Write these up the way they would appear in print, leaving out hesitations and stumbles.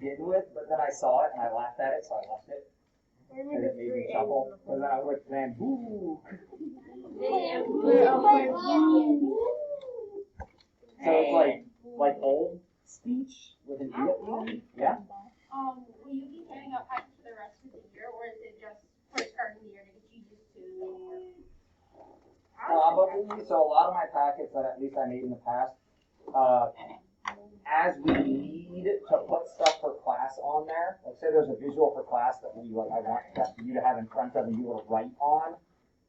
begin with, but then I saw it and I laughed at it, so I left it. And it made me chuckle. And then I was like, man, boo. So it's like old speech with an E at the end? Yeah? Will you be handing out packets for the rest of the year, or is it just for starting the year to get you used to? Probably. So a lot of my packets that at least I made in the past, as we need to put stuff for class on there, like say there's a visual for class that I want you to have in front of and you will write on,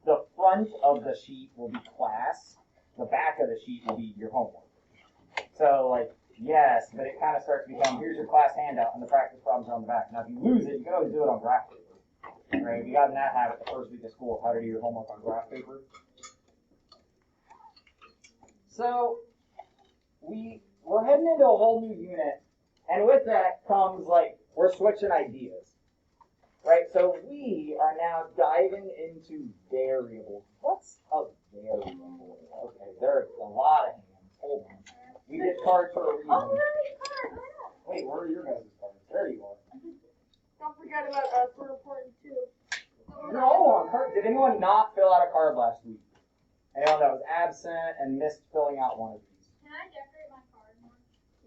the front of the sheet will be class, the back of the sheet will be your homework. So yes, but it kind of starts to become, here's your class handout and the practice problems are on the back. Now if you lose it, you can always do it on graph paper. Right? If you got in that habit the first week of school, how to do your homework on graph paper. So we're heading into a whole new unit, and with that comes we're switching ideas, right? So we are now diving into variables. What's a variable? Okay, there's a lot of hands. Hold on. We get cards for a reason. Oh, cards. Wait, where are your guys' cards? There you are. Don't forget about us. We're important too. You're all on cards. Did anyone not fill out a card last week? Anyone that was absent and missed filling out one of these? Can I decorate my card more?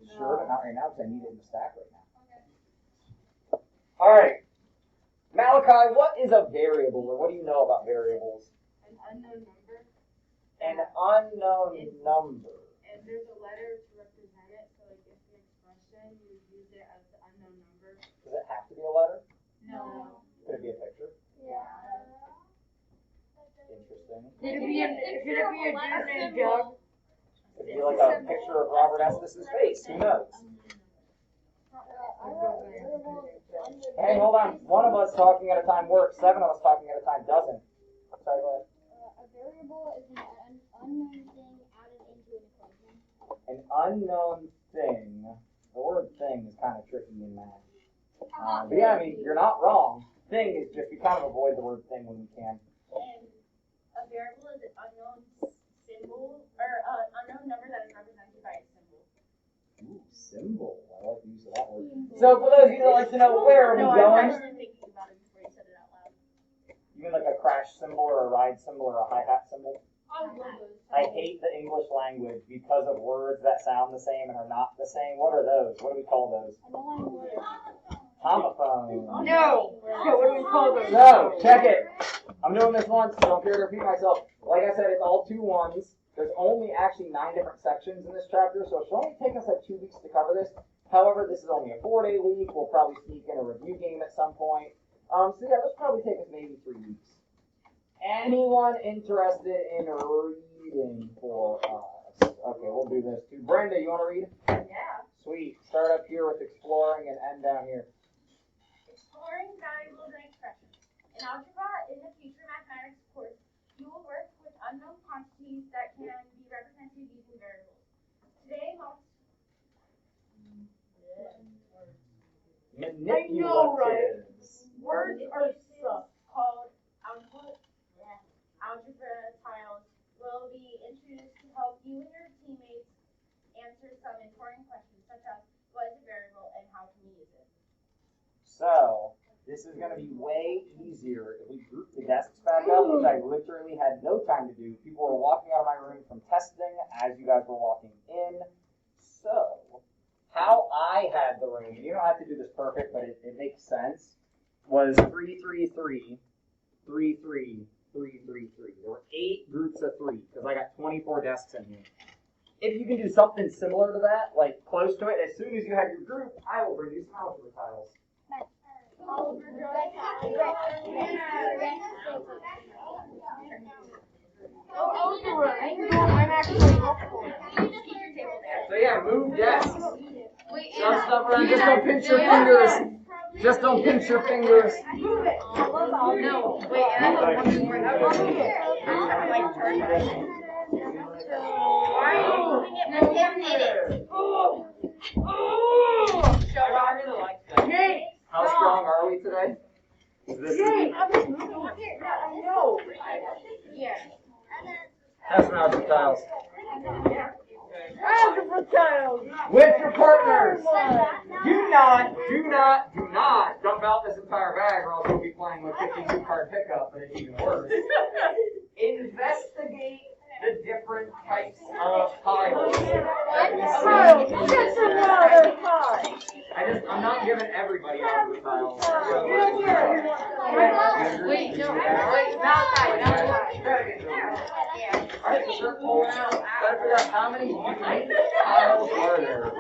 Sure, but not right now because I need it in the stack right now. Okay. All right. Malachi, what is a variable, or what do you know about variables? An unknown number. An unknown number. And there's a letter to represent it, so if an expression, you would use it as the unknown number. Does it have to be a letter? No. Could it be a picture? Yeah. Interesting. Could it be a dude named Doug? Could it be like a picture of Robert Estes' face? Who knows? Hey, hold on. One of us talking at a time works. 7 of us talking at a time doesn't. Sorry, go ahead. A variable is an unknown thing added into an equation. An unknown thing. The word thing is kind of tricky in math. But yeah, I mean, you're not wrong. Thing is just, we kind of avoid the word thing when we can. And a variable is an unknown symbol, or unknown number that is represented by a symbol. Ooh, symbol. I like the use of that word. So for those of you that like to know, where are we I was going? actually thinking about it before you said it out loud. You mean like a crash symbol or a ride symbol or a hi-hat symbol? I love those. I hate the English language because of words that sound the same and are not the same. What are those? What do we call those? Homophone. No. What do we call those? So, check it. I'm doing this once, so don't care to repeat myself. Like I said, it's all 2 1s. There's only actually 9 different sections in this chapter, so it should only take us 2 weeks to cover this. However, this is only a 4-day week. We'll probably sneak in a review game at some point. So yeah, this will probably take us maybe 3 weeks. Anyone interested in reading for us? Okay, we'll do this too. Brenda, you want to read? Yeah. Sweet. Start up here with exploring and end down here. Exploring variables and expressions. In algebra, in the future mathematics course, you will work with unknown quantities that can be represented using variables. Today, Manipulatives. words are called algebra tiles will be introduced to help you and your teammates answer some important questions such as what is a variable and how can we use it. So, this is going to be way easier if we group the desks back up, which I literally had no time to do. People were walking out of my room from testing as you guys were walking in. So, how I had the room, you don't have to do this perfect, but it makes sense, was 3, 3, 3, 3, 3, 3, 3, 3. There were 8 groups of 3, because I got 24 desks in here. If you can do something similar to that, like close to it, as soon as you have your group, I will bring you some algebra tiles. I'm actually helpful. So yeah, move desks. Shove stuff around. Just don't pinch your fingers. Just don't pinch your fingers. No, wait, I have one more. Why are you moving it? Manipulate it. How strong are we today? Is this Yeah. That's some algebra tiles. Algebra tiles. With your partners. Do not dump out this entire bag or else you'll be playing with 52 card pickup, but it's even worse. Investigate the different types of tiles. Tiles. Get some water tiles. I'm not giving everybody algebra tiles. Wait, Valentine. Alright, so start pulling out. Gotta figure out how many unique tiles are there.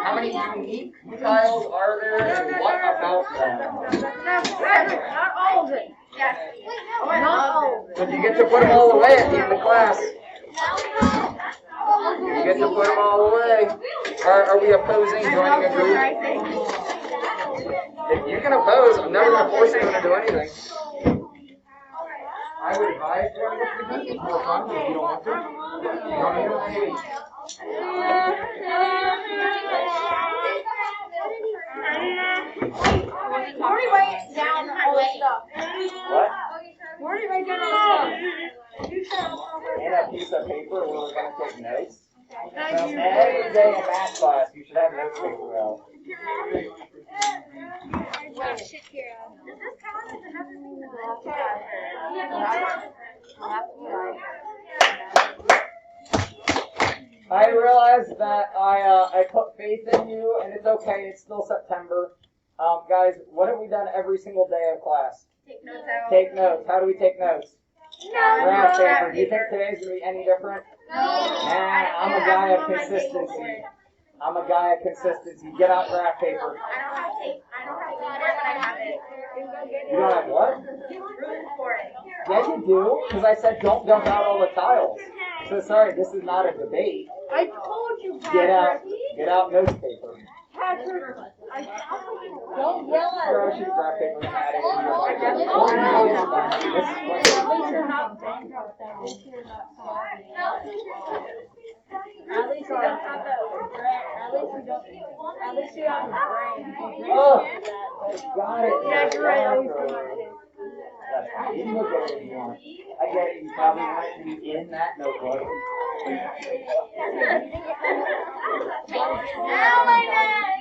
How many unique tiles are there and what about them? Not all of it. Yes. Not all of it. But you get to put them all away at the end of class. You get to put them all away. Are we opposing joining a group? If you can oppose, I'm never going to force anyone to do anything. I would advise joining the group. It's more fun if you don't want to. Morty writes down all the stuff. What? Morty writes down all the stuff. And a piece of paper where we're going to take notes. Thank So you. every day in math class, you should have notes paper out. Does this count as another thing that I realize that I put faith in you, and it's okay. It's still September. Guys, what have we done every single day of class? Take notes out. Take notes. How do we take notes? Graph paper. Do you think today's going to be any different? Nah, I'm a guy of consistency. Get out graph paper. I don't have tape. I don't have paper, but I have it. You don't have what? Room for it. Yeah, you do, because I said don't dump out all the tiles. So sorry, this is not a debate. I told you, Patrick. Get out notes paper. Patrick, don't yell at Throw me. sheet graph paper and add it into your At least you're not bankrupt. At least you're not starving. At least you don't have that regret. At least you don't. At least you have a brain. Oh, got it. Yeah, you're right. Always come up with That's fine. You can look at it if you want. I get it. You probably want it to be in that notebook.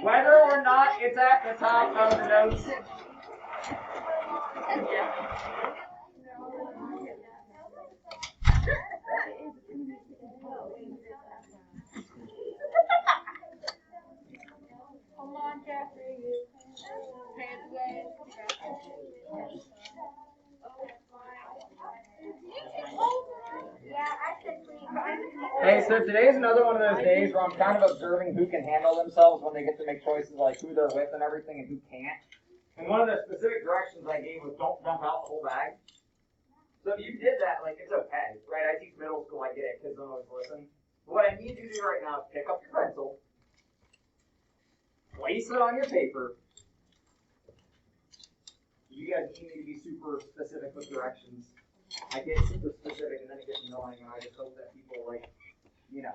Whether or not it's at the top of the notes. Come on, Jeffrey. Hands away. Hey, so today's another one of those days where I'm kind of observing who can handle themselves when they get to make choices like who they're with and everything and who can't. And one of the specific directions I gave was don't dump out the whole bag. So if you did that, like, it's okay, right? I teach middle school, I get it, kids don't always listen. But what I need you to do right now is pick up your pencil, place it on your paper. You guys need to be super specific with directions. I get super specific and then it gets annoying, and I just hope that people, like, you know,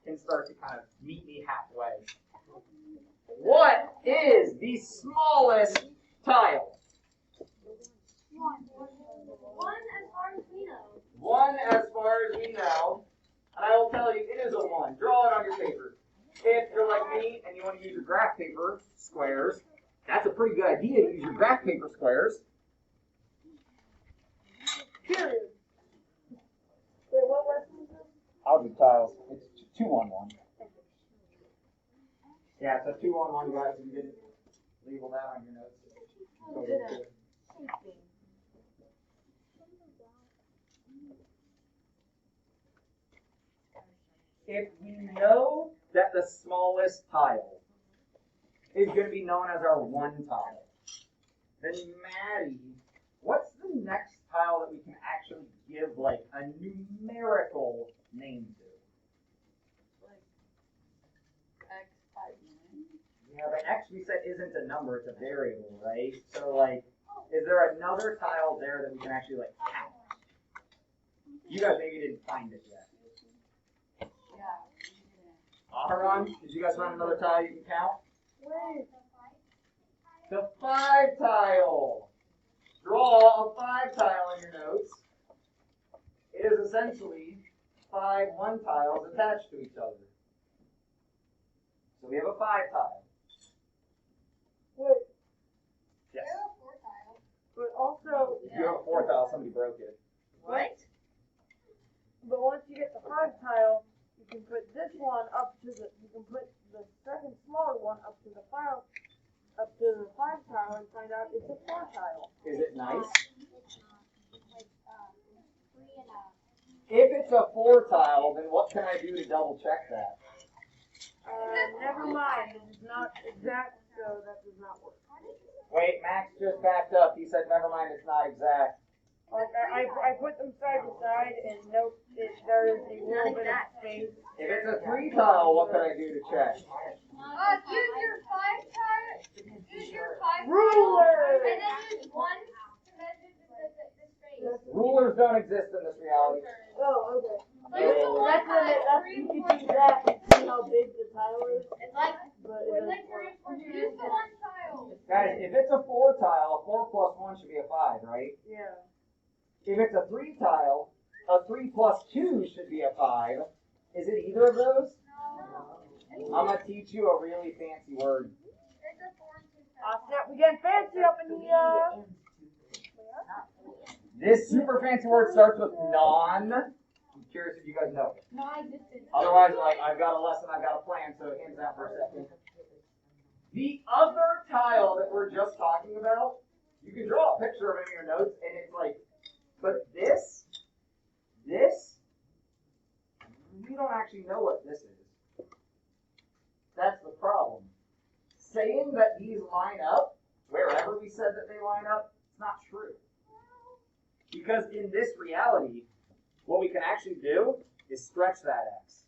can start to kind of meet me halfway. What is the smallest tile? One as far as we know. One as far as we know. And I will tell you, it is a one. Draw it on your paper. If you're like me and you want to use your graph paper squares, that's a pretty good idea to use your graph paper squares. Period. Wait, what lesson is this? Algebra tiles. It's 2-on-1. Yeah, it's a 2-on-1, guys. You didn't label that on your notes. So good. If we know that the smallest tile is going to be known as our one tile, then Maddie, what's the next tile that we can actually give like a numerical name to? X type. Yeah, but X we said isn't a number, it's a variable, right? So like, is there another tile there that we can actually like count? You guys maybe didn't find it yet. Aharon, did you guys find another tile you can count? The 5 tile. Draw a 5 tile in your notes. It is essentially 5 1 tiles attached to each other. So we have a 5 tile. Wait, Yes. There are 4 tiles. but also, If you have a 4 tile, somebody broke it. What? but once you get the 5 tile, you can put this one up to the, you can put the second smaller one up to the 5 tile and find out it's a 4 tile. Is it nice? It's not. It's like 3 and a. If it's a 4 tile, then what can I do to double check that? Never mind, it is not exact, so that does not work. Wait, Max just backed up. He said, never mind, it's not exact. Like, I put them side to side, and nope, there is a little bit of space. If it's a 3 tile, what can I do to check? Use your 5 tile. Use your 5 Ruler! and then use 1 to measure the space. Rulers don't exist in this reality. Oh, okay. So use the 1 That's tile. you can do that and see how big the tile is, It's like but it doesn't work. use the 1 tile. Guys, if it's a 4 tile, 4 plus 1 should be a 5, right? Yeah. If it's a 3 tile, a 3 plus 2 should be a 5. Is it either of those? I'm going to teach you a really fancy word. It's a 4 and 2 tile. Snap, we getting fancy up in here. This super fancy word starts with non. I'm curious if you guys know it. Non-existent. Otherwise, like, I've got a lesson, I've got a plan, so hands out for a second. The other tile that we're just talking about, you can draw a picture of it in your notes, and it's like, but this, we don't actually know what this is. That's the problem. Saying that these line up, wherever we said that they line up, it's not true. Because in this reality, what we can actually do is stretch that x.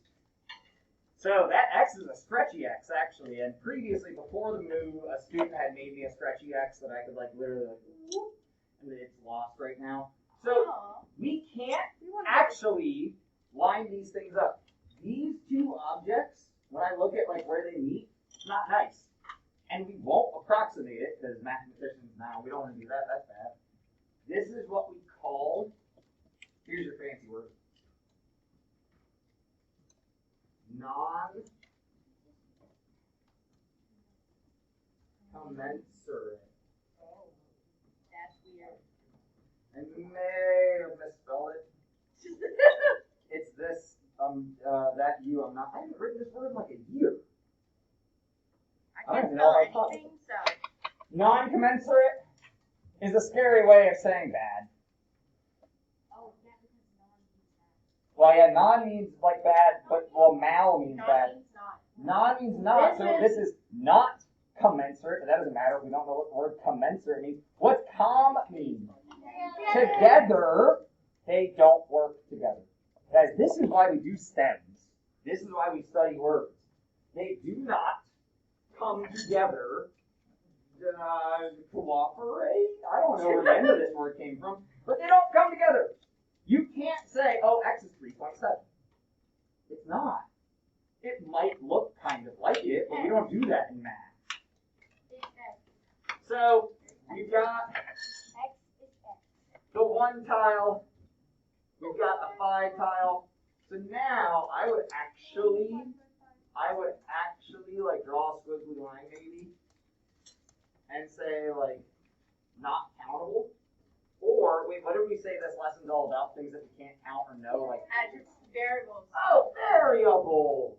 So that x is a stretchy x, actually, and previously, before the move, a student had made me a stretchy x that I could, like, literally, like, whoop, and it's lost right now. So we can't actually line these things up. These two objects, when I look at, like, where they meet, it's not nice. And we won't approximate it, because mathematicians now, we don't want to do that, that's bad. This is what we call, here's your fancy word, non-commensurate. That's weird. I may have misspelled it. It's this, that you, I haven't written this word in like a year. I I can't don't know spell how to anything, so. Non-commensurate is a scary way of saying bad. Oh, yeah, because no one needs that. Well, yeah, non means like bad, but, well, mal means bad. Means not. Non means not, so this is not commensurate, but that doesn't matter if we don't know what the word commensurate means. What's com mean? Together, they don't work together. Guys, this is why we do stems. This is why we study words. They do not come together, cooperate. I don't know where the end of this word came from, but they don't come together. You can't say, oh, x is 3.7. It's not. It might look kind of like it, but we don't do that in math. So, you've got X is X. the 1 tile, we've got the 5 tile. So now I would actually like draw a squiggly line maybe and say like not countable. Or wait, what did we say this lesson's all about? Things that we can't count or know, like Adjectives, variables. oh, variables.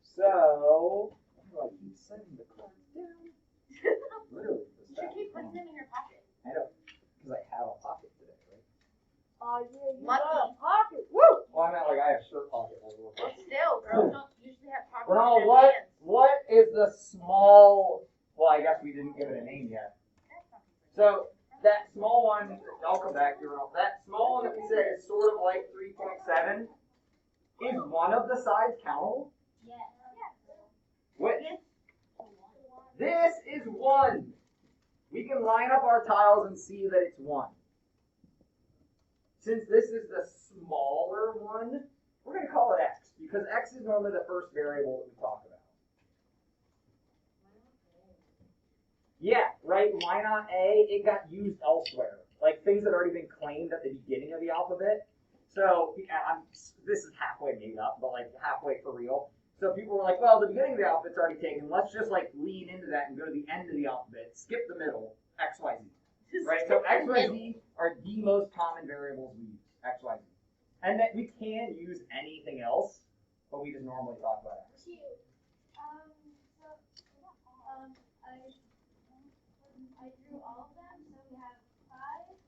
So, I keep setting the cards down. Literally. You should keep putting them in your pocket. I know, because I have a pocket today, right? Yeah, you Lucky. got a pocket. Woo! Well, I meant like I have a shirt pocket. Like, But still, girls don't usually have pockets Ronald, in their what pants. what is the small? Well, I guess we didn't give it a name yet. So that small one, I'll come back to Ronald. That small one that we said is sort of like 3.7. Is one of the sides countable? Yes. Which? This is 1. We can line up our tiles and see that it's 1. Since this is the smaller one, we're going to call it x, because x is normally the first variable that we talk about. Yeah, right. Why not A? It got used elsewhere. Like things that already been claimed at the beginning of the alphabet. So this is halfway made up, but like halfway for real. So people were like, well, the beginning of the alphabet's already taken. Let's just like lean into that and go to the end of the alphabet. Skip the middle. X, Y, Z. Right. So X, Y, Z are the most common variables we use. X, Y, Z. And that we can use anything else, but we just normally talk about X. I drew all of them, so we have 5.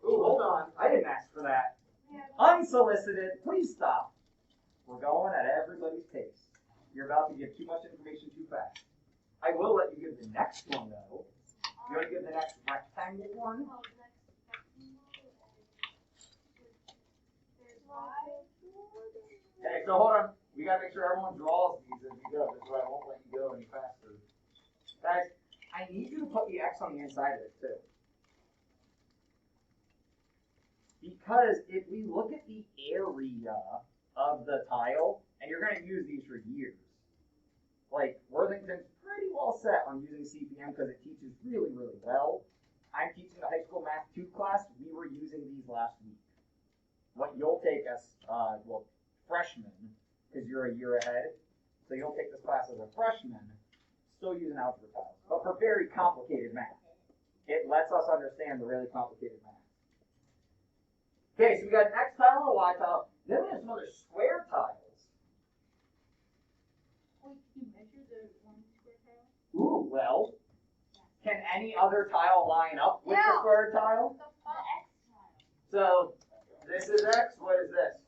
Ooh, hold on. I didn't ask for that. Unsolicited. Please stop. We're going at everybody's pace. You're about to give too much information too fast. I will let you give the next one, though. You want to give the next rectangle one? Okay, so hold on. We got to make sure everyone draws these as you go. That's why I won't let you go any faster. Guys, I need you to put the X on the inside of it, too. Because if we look at the area of the tile, and you're going to use these for years, like Worthington's pretty well set on using CPM because it teaches really, really well. I'm teaching a high school math 2 class. We were using these last week. What you'll take as, freshmen, because you're a year ahead, so you'll take this class as a freshman, still using algebra tiles, but for very complicated math. It lets us understand the really complicated math. Okay, so we got an X tile and a Y tile. Then we have some other square tiles. Wait, can you measure the one square tile? Ooh, well, can any other tile line up with the square tile? The X tile. So, this is X, what is this?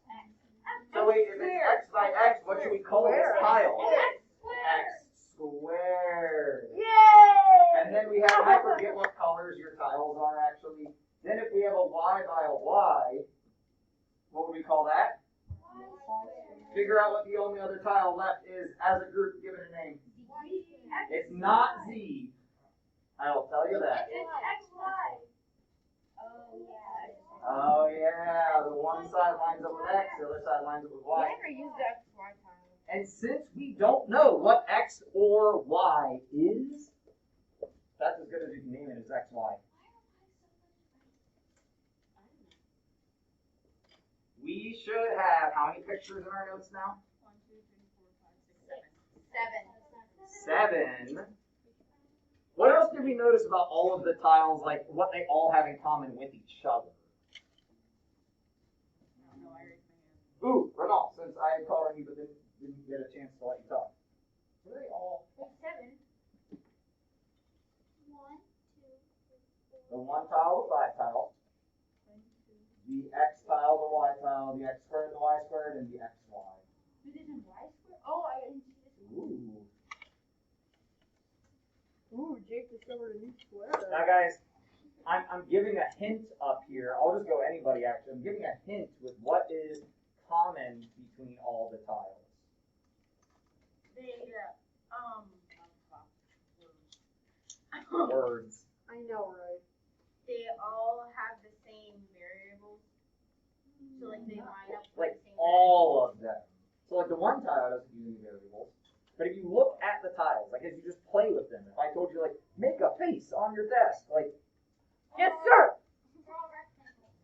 So wait, if it's X by X, what should we call this tile? X squared. Yay! And then we have, I forget what colors your tiles are actually. Then if we have a Y by a Y, what would we call that? Figure out what the only other tile left is as a group, give it a name. It's not Z. I will tell you that. It's XY. Oh yeah, the one side lines up with X, the other side lines up with I Y. never used the XY tile. And since we don't know what X or Y is, that's as good as you can name it as XY. We should have how many pictures in our notes now? 1, 2, 3, 4, 5, 6, 7. 7. What else did we notice about all of the tiles, like what they all have in common with each other? No, I raised my hand. Ooh, Renal, since I had called on you but didn't get a chance to let you talk. Were they all? 7. The one tile, the 5 tile, the X tile, the Y tile, the X squared, the Y squared, and the XY. We did in Y square? Oh, I didn't see this. Ooh. Ooh, Jake discovered a new square. Now, guys, I'm giving a hint up here. I'll just go anybody, actually. I'm giving a hint with what is common between all the tiles. Words. I know, right? They all have the same variables. So like they line up with Like the same all of them. So like the one tile doesn't use any variables. But if you look at the tiles, like as you just play with them, if I told you like, make a face on your desk, like, Yes, sir! They're all rectangles.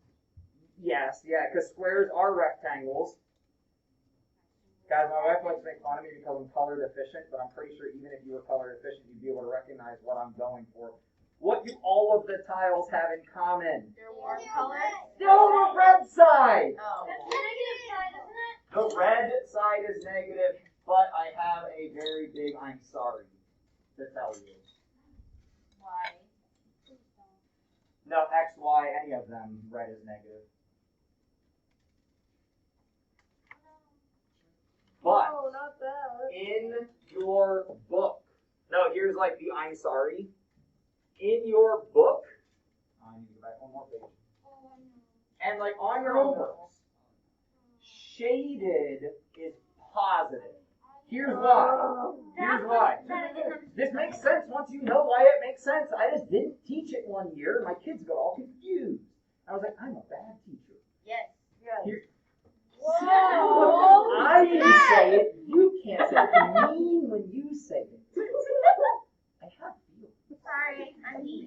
yes, yeah, because squares are rectangles. Guys, my wife likes to make fun of me because I'm color deficient, but I'm pretty sure even if you were color deficient, you'd be able to recognize what I'm going for. What do all of the tiles have in common? They're warm colors. Still the red side! Oh. That's the negative side, isn't it? The red side is negative, but I have a very big I'm sorry to tell you. Why? No, X, Y, any of them, red is negative. But No, not that. in your book, no, here's like the I'm sorry. In your book, I need to go back one more page. And like on your homeworks, shaded is positive. Here's why. Here's why. This makes sense once you know why it makes sense. I just didn't teach it one year. My kids got all confused. I was like, I'm a bad teacher. Yes. Here, Whoa! I didn't say it. You can't say it. It's mean when you say it. I have feelings. Sorry, I'm mean.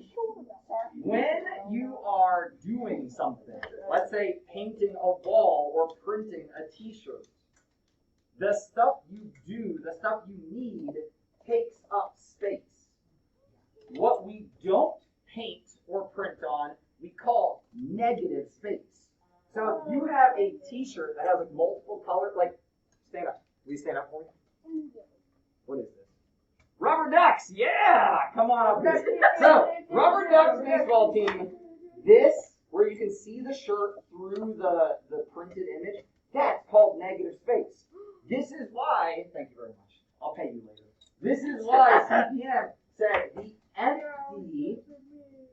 painting a wall or printing a t-shirt. The stuff you do, the stuff you need, takes up space. What we don't paint or print on, we call negative space. So if you have a t-shirt that has like multiple colors, like, stand up. Will you stand up for me? What is this? Rubber Ducks, yeah! Come on up here. So, Rubber Ducks baseball team, this, where you can see the shirt through the printed image, that's called negative space. This is why, thank you very much, I'll pay you later. This is why CPM said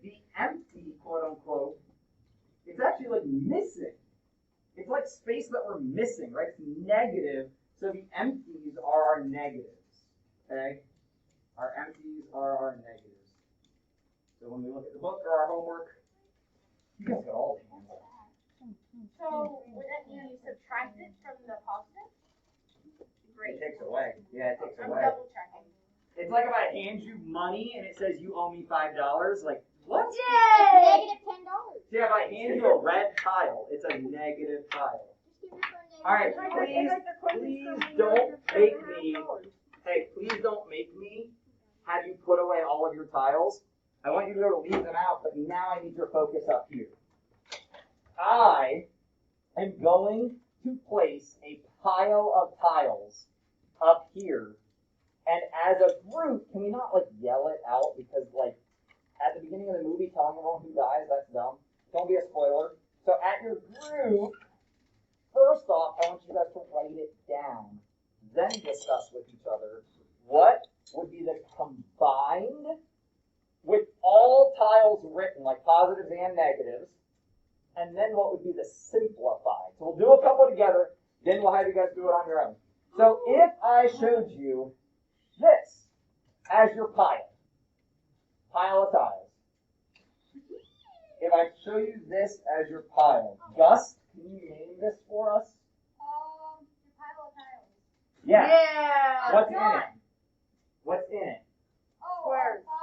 the empty, quote unquote, it's actually like missing. It's like space that we're missing, right? It's negative, so the empties are our negatives, okay? Our empties are our negatives. So when we look at the book or our homework, you guys got all the answers. So would that mean you subtract it from the positive? Great. It takes away. Yeah, it takes I'm away. double checking. It's like if I hand you money and it says you owe me $5, like, what? It's negative $10. See, if I hand you a red tile, it's a negative tile. All right, please don't make me, hey, please don't make me have you put away all of your tiles. I want you to be able to leave them out, but now I need your focus up here. I am going to place a pile of tiles up here, and as a group, can we not like yell it out, because like at the beginning of the movie telling everyone who dies, that's dumb. Don't be a spoiler. So at your group, first off, I want you guys to write it down, then discuss with each other what would be the combined, with all tiles written, like positives and negatives, and then what would be the simplified. So we'll do a couple together, then we'll have you guys do it on your own. So if I showed you this as your pile of tiles, if I show you this as your pile, Gus, can you name this for us? Your pile of tiles. Yeah. Yeah. What's in it? What's in it? Oh, Squares. 5x,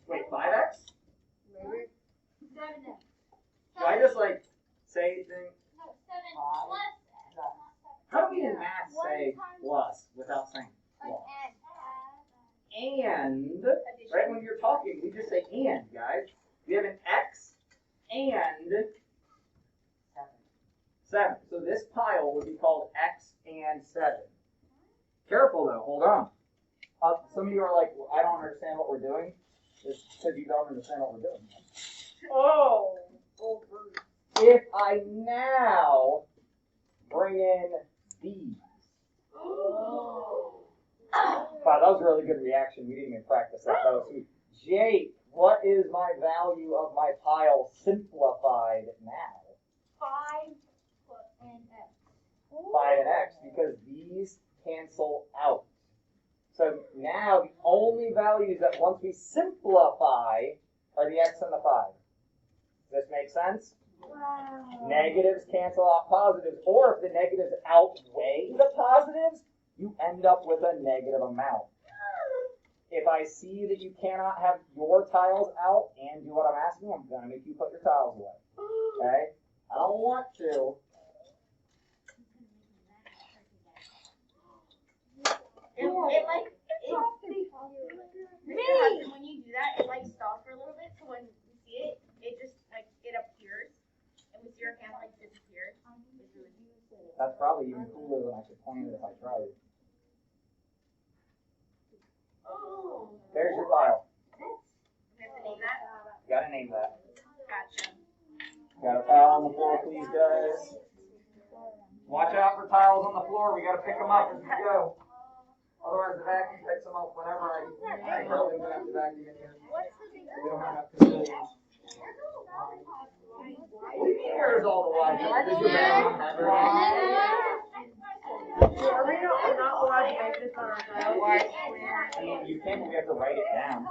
Wait, 5x? Maybe. 7x. Should I just like say things? No, 7 Five. plus x, not 7. How do we in math say plus without saying Like plus? and. And, right, when you're talking, we just say and, guys. We have an x and 7. So this pile would be called x and 7. Careful though, hold on. Some of you are like, well, I don't understand what we're doing. It's because you don't understand what we're doing. Oh. If I now bring in these. Wow, that was a really good reaction. We didn't even practice that. That was sweet. Jake, what is my value of my pile simplified now? 5 and x. 5 and x, because these cancel out. So now the only values that once we simplify are the x and the 5. Does this make sense? Wow. Negatives cancel out positives, or if the negatives outweigh the positives, you end up with a negative amount. If I see that you cannot have your tiles out and do what I'm asking, I'm going to make you put your tiles away. Okay? I don't want to. When you do that, it like stalls for a little bit, so when we see it, it just like it appears, and we see our camera like disappear. It's really cute. That's probably even cooler than I could plan it if I tried. Oh. There's your file. We have to name that. You gotta name that. Gotcha. Got a tile on the floor, please, guys. Watch out for tiles on the floor. We gotta pick them up as we go. Otherwise, the vacuum picks them up whenever I probably gonna have to vacuum in here. We don't have enough facilities. What do you mean there's all the water? Does your vacuum have Are we not allowed to make this on our tile? I mean, you can, we have to write it down.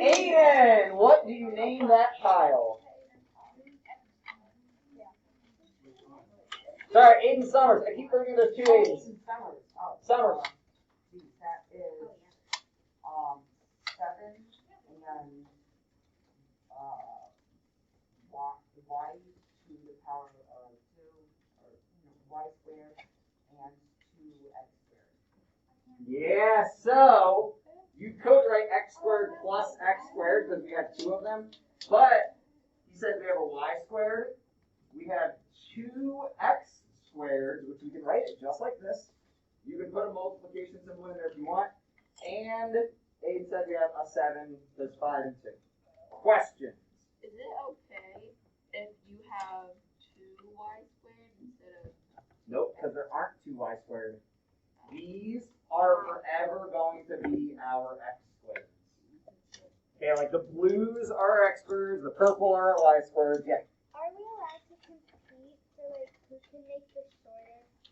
Aiden, what do you name that tile? Sorry, Aiden Summers. I keep forgetting there's 2 Aidens. Summers. That is 7, and then the power of 2, or, y squared, and 2x squared. Yeah, so you could write x squared plus x squared because we have 2 of them, but he said we have a y squared, we have 2x squared, which we can write it just like this. You can put a multiplication symbol in there if you want, and Abe said we have a 7, that's 5 and 2. Questions? Is it okay if you have 2y squared instead of... Nope, because there aren't 2y squared. These are forever going to be our x squared. Okay, like the blues are our x squared, the purple are our y squared. Yeah. Are we allowed to compete for like who can make the shortest?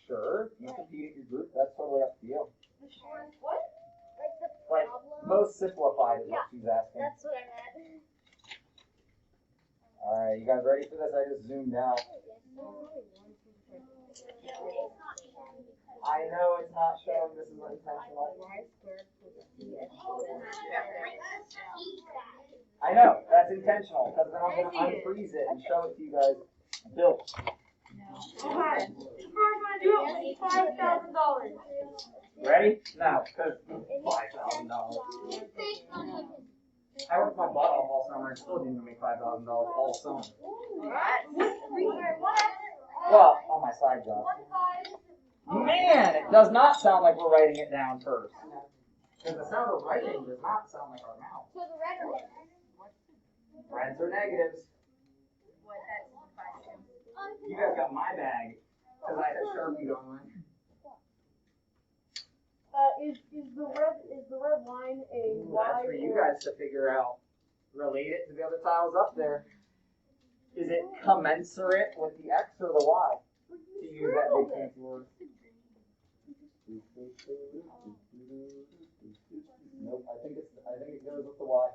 Sure, you compete in your group. That's totally up to you. The shortest what? Like the Like problem? most simplified is what she's asking. That's what I meant. All right, you guys ready for this? I just zoomed out. I know it's not showing. This is intentional. y squared plus 2x I know that's intentional because then I'm gonna unfreeze it and show it to you guys built. Okay. First one do it with $5,000. Ready? No, because $5,000. I worked my butt off all summer and still didn't make $5,000 all summer. Well, on my side job. Man, it does not sound like we're writing it down first. Because the sound of writing does not sound like our mouth. So the red one. Reds or negatives. You guys got my bag because I had a Sharpie on mine. Is the red line a Ooh, y? that's for you guys to figure out. Relate it to the other tiles up there. Is it commensurate with the x or the y? To use that big fancy word. Nope, I think it goes with the y.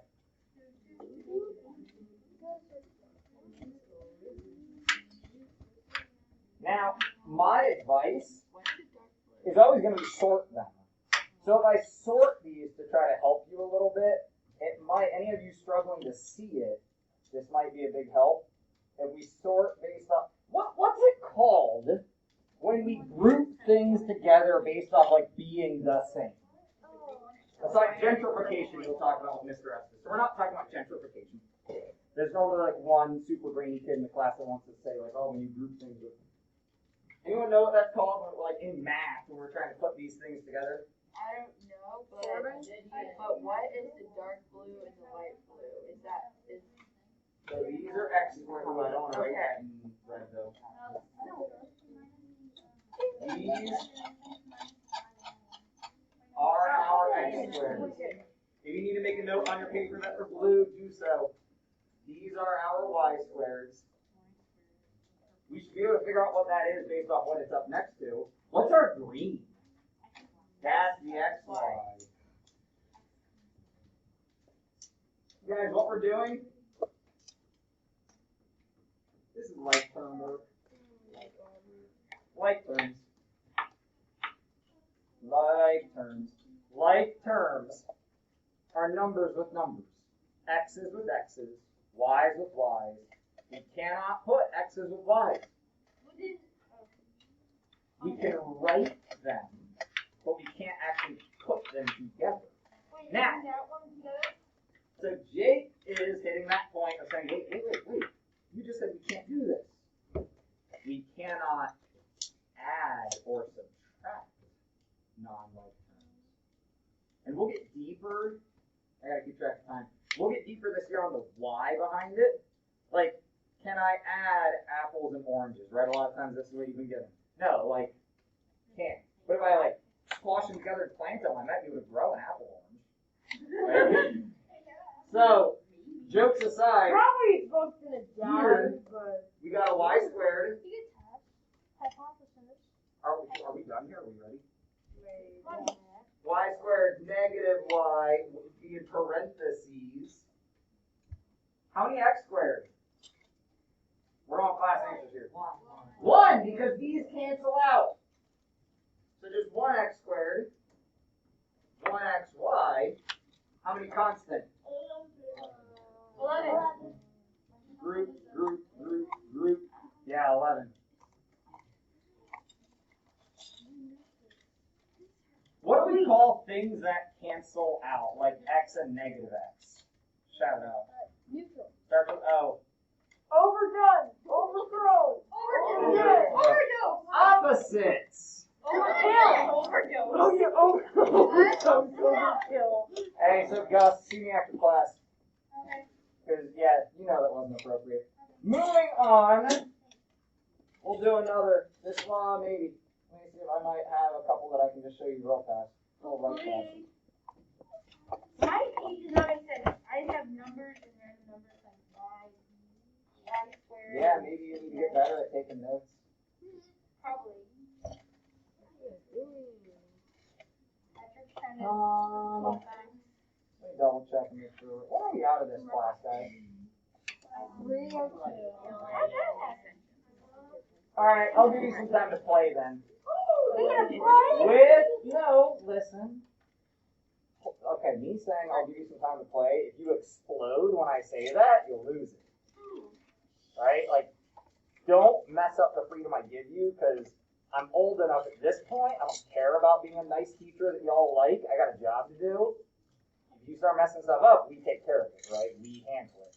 Now, my advice is always going to be sort them. So if I sort these to try to help you a little bit, it might, any of you struggling to see it, this might be a big help. If we sort based off, what's it called when we group things together based off like being the same? It's like gentrification we'll talk about with Mr. Estes. So we're not talking about gentrification. There's normally like one super brainy kid in the class that wants to say like, oh, when you group things with. Anyone know what that's called when, like in math when we're trying to put these things together? I don't know, but what is the dark blue and the light blue? Is So these are X's blue. I don't want to write that in red though. These are our X squares. If you need to make a note on your paper that they're blue, do so. These are our Y squares. We should be able to figure out what that is based off what it's up next to. What's our green? That's the XY. Guys, what we're doing, this is like term work. Like terms. Like terms. Like terms are numbers with numbers. X's with X's. Y's with Y's. We cannot put X's with Y's. We can write them, but we can't actually put them together. Now, so Jake is hitting that point of saying, wait. You just said we can't do this. We cannot add or subtract non-like terms. And we'll get deeper. I gotta keep track of time. We'll get deeper this year on the why behind it. Like, can I add apples and oranges? Right? A lot of times this is what you've been given. No, like, can't. But if I like squash them together and plant them, I might be able to grow an apple orange. Right? So, jokes aside, Probably it's supposed to die, here, but we got a y squared. Hypothesis. Are we done here? Are we ready? wait. Y squared negative y would be in parentheses. How many x squared? We're on class answers here. One, because these cancel out. So just 1x squared, 1xy. How many constant? 11. Group, group, group, group. like X and negative X. Shout out. Neutral. Starts with O. Overdone. Overthrown. Overdose. Opposites. Overdose. Oh, you overkill. Hey, so Gus, see me after class. Okay. Because, yeah, you know that wasn't appropriate. Moving on. We'll do another. This one, maybe. Let me see if I might have a couple that I can just show you real fast. Real right fast. My page does not make sense. I have numbers and random numbers like y squared. Yeah, maybe you need to get better at taking notes. Probably. Patrick's trying to Let me double check and make sure. When are we out of this class, guys? 302. Alright, I'll give you some time to play then. We gonna play? Listen. Okay, me saying I'll give you some time to play, if you explode when I say that, you'll lose it. Right? Like, don't mess up the freedom I give you, because I'm old enough at this point, I don't care about being a nice teacher that y'all like, I got a job to do. If you start messing stuff up, we take care of it, right? We handle it.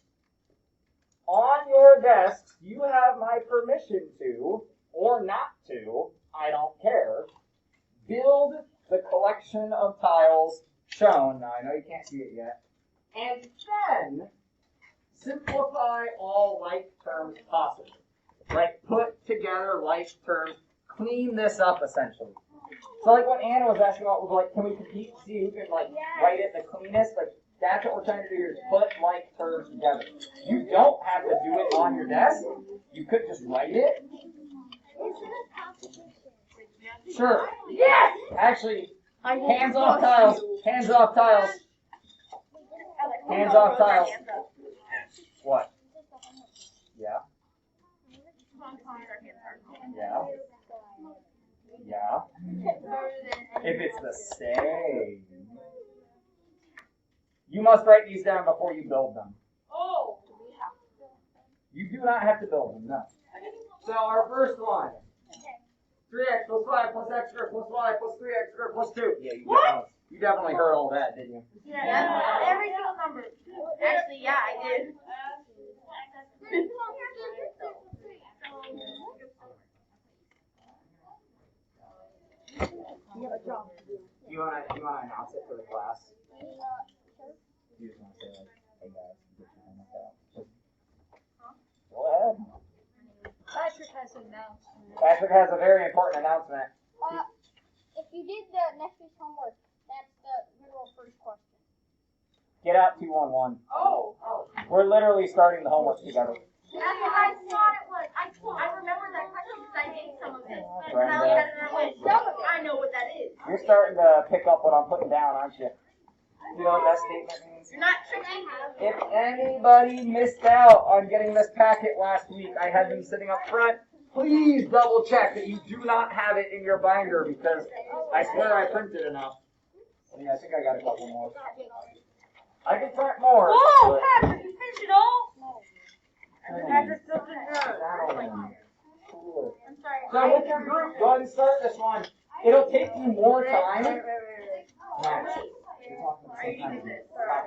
On your desks, you have my permission to, or not to, I don't care, build the collection of tiles shown. Now, I know you can't see it yet. And then, simplify all like terms possible. Like, put together like terms, clean this up, essentially. So, like, what Anna was asking about was, like, can we compete, see who can, like, write it the cleanest? Like, that's what we're trying to do here, is put like terms together. You don't have to do it on your desk. You could just write it. Sure. Yes! Actually, hands off tiles. Hands off tiles. Hands off tiles. What? Yeah. Yeah. Yeah. If it's the same. You must write these down before you build them. Oh. You do not have to build them, no. So our first one. 3x plus 5 plus x squared plus y plus 3x squared plus 2. Yeah, you definitely heard all that, didn't you? Yeah. Every single number. Actually, yeah, I did. You wanna announce it for the class? You just wanna say like, hey guys, get your homework out. Go ahead. Patrick has an announcement. Patrick has a very important announcement. If you did the next week's homework, that's the literal first question. Get out 211. Oh. We're literally starting the homework together. That's what I thought it was. I remember that question because I did some of it. And I know what that is. You're starting to pick up what I'm putting down, aren't you? You know what that statement means? You're not tricking. If anybody missed out on getting this packet last week, I had them sitting up front. Please double check that you do not have it in your binder, because I swear I printed enough. Yeah, I think I got a couple more. I can print more. Whoa, but- Patrick, you finished it all? Patrick still didn't know. Cool. I'm sorry. So with your group, go ahead and start this one. It'll take you more time. Wait. Max, you're talking at the same time. Not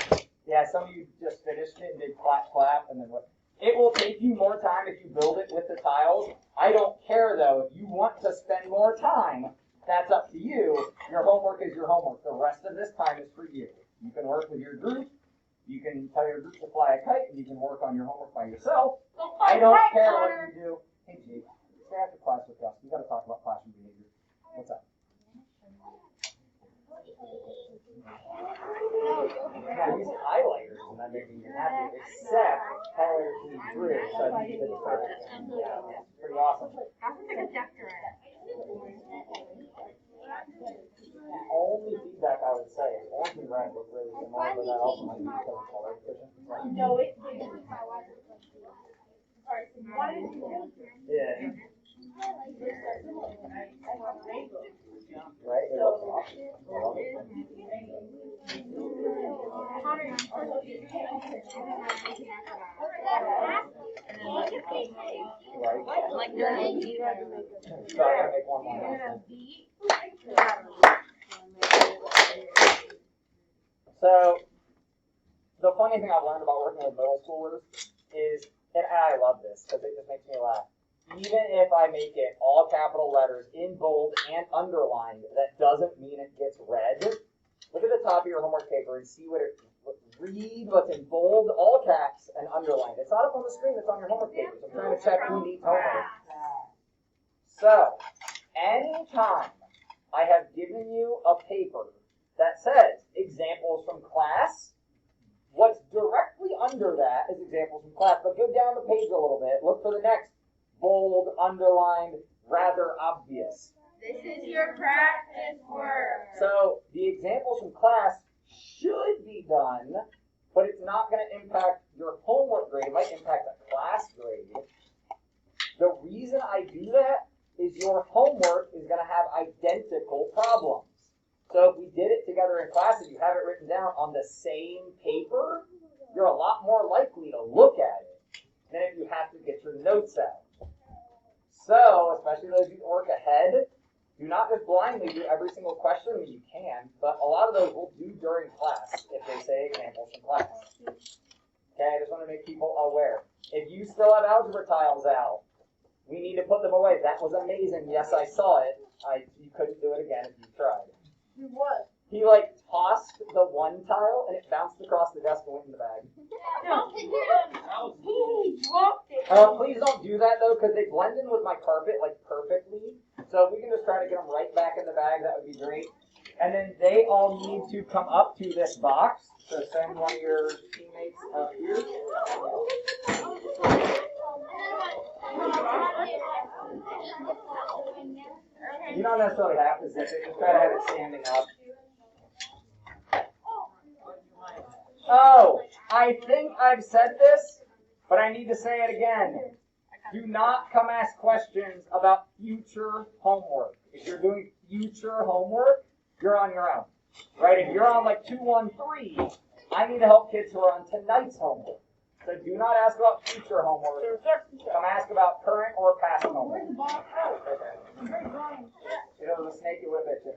cool. Yeah, some of you just finished it and did clap, clap, and then what? It will take you more time if you build it with the tiles. I don't care though. If you want to spend more time, that's up to you. Your homework is your homework. The rest of this time is for you. You can work with your group. You can tell your group to fly a kite, and you can work on your homework by yourself. I don't care what you do. Hey, Jake, stay after class with us. We got to talk about classroom behavior. What's up? Yeah, these highlighters, and that made me happy, except highlighters need through, so I think it's perfect. Yeah, it's pretty awesome. The only feedback I would say is orange and red look really similar, but that also might be because of color efficient. No, it Yeah. Right? It looks awesome. I love it. Right? Like So I gotta make one more announcement. So, the funny thing I've learned about working with middle schoolers is, and I love this because it just makes me laugh, even if I make it all capital letters in bold and underlined, that doesn't mean it gets read. Look at the top of your homework paper and see read what's in bold, all caps, and underlined. It's not up on the screen, it's on your homework paper. So I'm trying to check who needs homework. So, anytime I have given you a paper that says examples from class, what's directly under that is examples from class. But go down the page a little bit, look for the next bold, underlined, rather obvious. This is your practice work. So the examples from class should be done, but it's not going to impact your homework grade. It might impact a class grade. The reason I do that is your homework is going to have identical problems. So if we did it together in class, if you have it written down on the same paper, you're a lot more likely to look at it than if you have to get your notes out. So, especially those who work ahead, do not just blindly do every single question. I mean, you can, but a lot of those we'll do during class if they say examples from class. Okay, I just want to make people aware. If you still have algebra tiles out, we need to put them away. That was amazing. Yes, I saw it. You couldn't do it again if you tried. Do what? He tossed the one tile and it bounced across the desk and went in the bag. He dropped it. Please don't do that though, because they blend in with my carpet perfectly. So if we can just try to get them right back in the bag, that would be great. And then they all need to come up to this box. So send one of your teammates up here. You don't necessarily have to zip it. Just try to have it standing up. Oh, I think I've said this, but I need to say it again. Do not come ask questions about future homework. If you're doing future homework, you're on your own. Right? If you're on 213, I need to help kids who are on tonight's homework. So do not ask about future homework. Come ask about current or past homework. Okay. If it was a snake, it would have bit you.